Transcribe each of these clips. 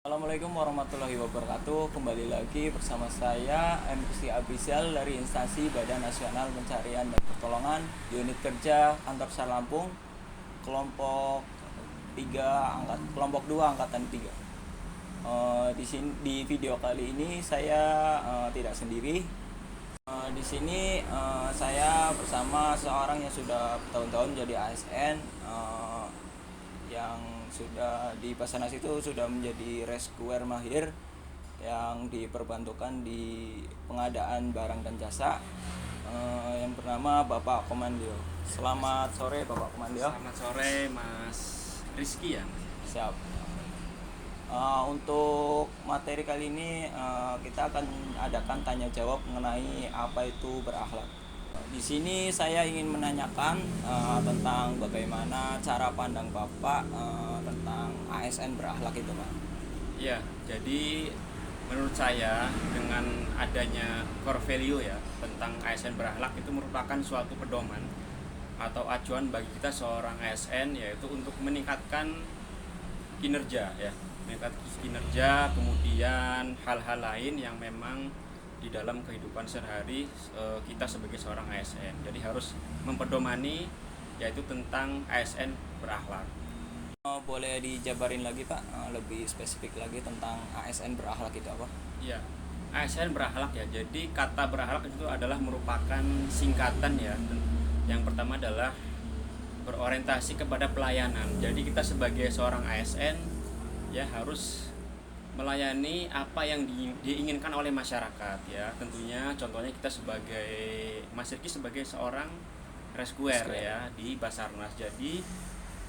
Assalamualaikum warahmatullahi wabarakatuh. Kembali lagi bersama saya MC Abrizal dari instansi Badan Nasional Pencarian dan Pertolongan Unit Kerja Kantor SAR Lampung, kelompok 3 kelompok 2 angkatan 3. Di video kali ini saya tidak sendiri. Di sini saya bersama seorang yang sudah bertahun-tahun jadi ASN, yang sudah di Basarnas itu sudah menjadi rescuer mahir yang diperbantukan di pengadaan barang dan jasa, yang bernama Bapak Komandio. Selamat sore Bapak Komandio. Selamat sore Mas Rizky ya. Siap. Untuk materi kali ini kita akan adakan tanya jawab mengenai apa itu berakhlak. Di sini saya ingin menanyakan tentang bagaimana cara pandang Bapak tentang ASN berakhlak itu, Pak. Ya, jadi menurut saya dengan adanya core value ya tentang ASN berakhlak itu merupakan suatu pedoman atau acuan bagi kita seorang ASN, yaitu untuk meningkatkan kinerja ya, meningkatkan kinerja, kemudian hal-hal lain yang memang di dalam kehidupan sehari-hari kita sebagai seorang ASN. Jadi harus mempedomani yaitu tentang ASN berakhlak. Boleh dijabarin lagi, Pak, lebih spesifik lagi tentang ASN berakhlak itu apa? Ya, ASN berakhlak ya. Jadi kata berakhlak itu adalah merupakan singkatan ya. Yang pertama adalah berorientasi kepada pelayanan. Jadi kita sebagai seorang ASN ya harus melayani apa yang diinginkan oleh masyarakat ya. Tentunya contohnya kita sebagai Mas Riki sebagai seorang rescuer ya di Basarnas. Jadi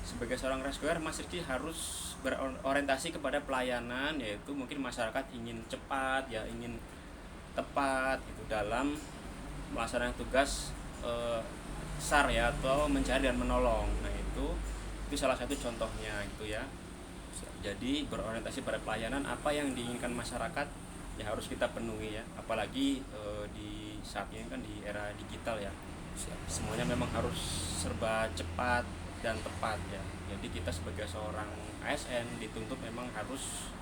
sebagai seorang rescuer, Mas Riki harus berorientasi kepada pelayanan, yaitu mungkin masyarakat ingin cepat ya, ingin tepat gitu dalam melaksanakan tugas SAR ya, atau mencari dan menolong. Nah itu salah satu contohnya gitu ya. Jadi berorientasi pada pelayanan, apa yang diinginkan masyarakat ya harus kita penuhi ya, apalagi di saat ini kan di era digital ya, semuanya memang harus serba cepat dan tepat ya. Jadi kita sebagai seorang ASN dituntut memang harus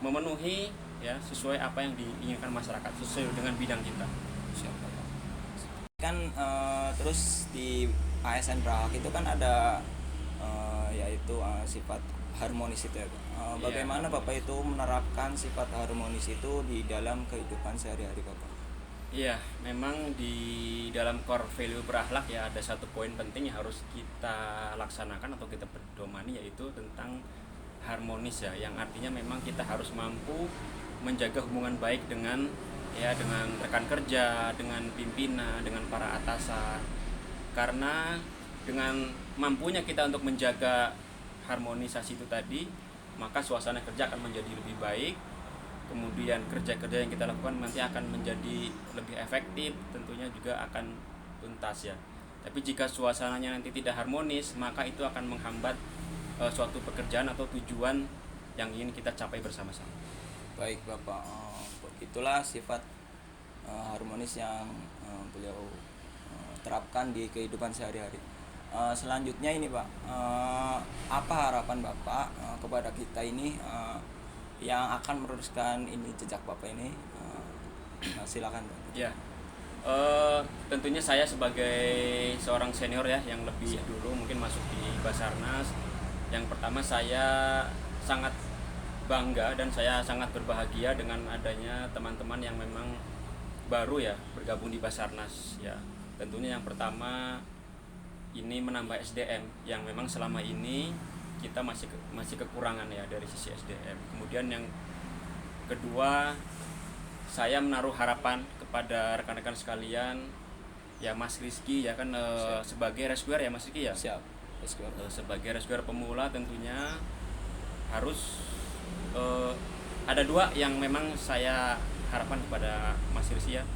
memenuhi ya sesuai apa yang diinginkan masyarakat, sesuai dengan bidang kita. Siapa, Pak? Kan terus di ASN berakhlak itu kan ada yaitu sifat harmonis itu ya, Pak. Bagaimana Harmonis. Bapak itu menerapkan sifat harmonis itu di dalam kehidupan sehari-hari Bapak? Iya, memang di dalam core value berakhlak ya ada satu poin penting yang harus kita laksanakan atau kita pedomani, yaitu tentang harmonis ya, yang artinya memang kita harus mampu menjaga hubungan baik dengan rekan kerja, dengan pimpinan, dengan para atasan. Karena dengan mampunya kita untuk menjaga harmonisasi itu tadi, maka suasana kerja akan menjadi lebih baik, kemudian kerja-kerja yang kita lakukan nanti akan menjadi lebih efektif, tentunya juga akan tuntas ya. Tapi jika suasananya nanti tidak harmonis, maka itu akan menghambat suatu pekerjaan atau tujuan yang ingin kita capai bersama-sama. Baik Bapak, itulah sifat harmonis yang beliau terapkan di kehidupan sehari-hari. Selanjutnya ini Pak, apa harapan Bapak kepada kita ini yang akan meneruskan ini jejak Bapak ini? Silakan Pak. Ya, tentunya saya sebagai seorang senior ya yang lebih dulu mungkin masuk di Basarnas, yang pertama saya sangat bangga dan saya sangat berbahagia dengan adanya teman-teman yang memang baru ya bergabung di Basarnas ya. Tentunya yang pertama ini menambah SDM yang memang selama ini kita masih kekurangan ya dari sisi SDM. Kemudian yang kedua, saya menaruh harapan kepada rekan-rekan sekalian ya, Mas Rizky ya kan sebagai rescuer ya Mas Rizky ya. Siap. Sebagai rescuer pemula tentunya harus ada dua yang memang saya harapkan kepada Mas Rizky ya.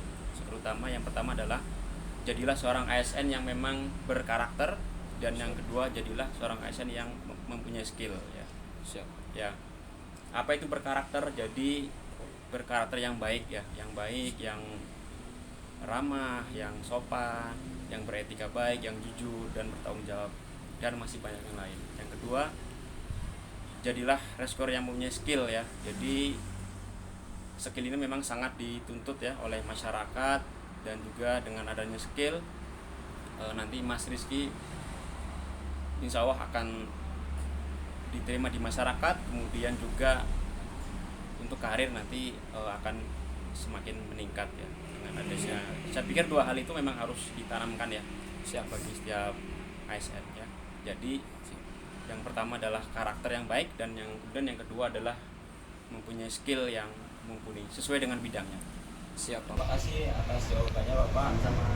Terutama yang pertama adalah jadilah seorang ASN yang memang berkarakter, dan yang kedua jadilah seorang ASN yang mempunyai skill ya. Siap. Ya. Apa itu berkarakter? Jadi berkarakter yang baik ya, yang ramah, yang sopan, yang beretika baik, yang jujur dan bertanggung jawab, dan masih banyak yang lain. Yang kedua, jadilah reskor yang mempunyai skill ya. Jadi skill ini memang sangat dituntut ya oleh masyarakat, dan juga dengan adanya skill nanti Mas Rizky insya Allah akan diterima di masyarakat, kemudian juga untuk karir nanti akan semakin meningkat ya dengan adanya. Saya pikir dua hal itu memang harus ditanamkan ya bagi setiap ASN ya. Jadi yang pertama adalah karakter yang baik, dan kemudian yang kedua adalah mempunyai skill yang mumpuni sesuai dengan bidangnya. Siap. Terima kasih atas jawabannya Bapak. Sama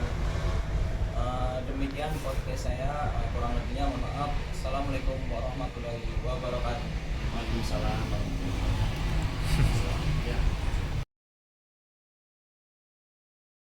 demikian podcast saya, kurang lebihnya mohon maaf. Assalamualaikum warahmatullahi wabarakatuh. Waalaikumsalam warahmatullahi wabarakatuh. Ya.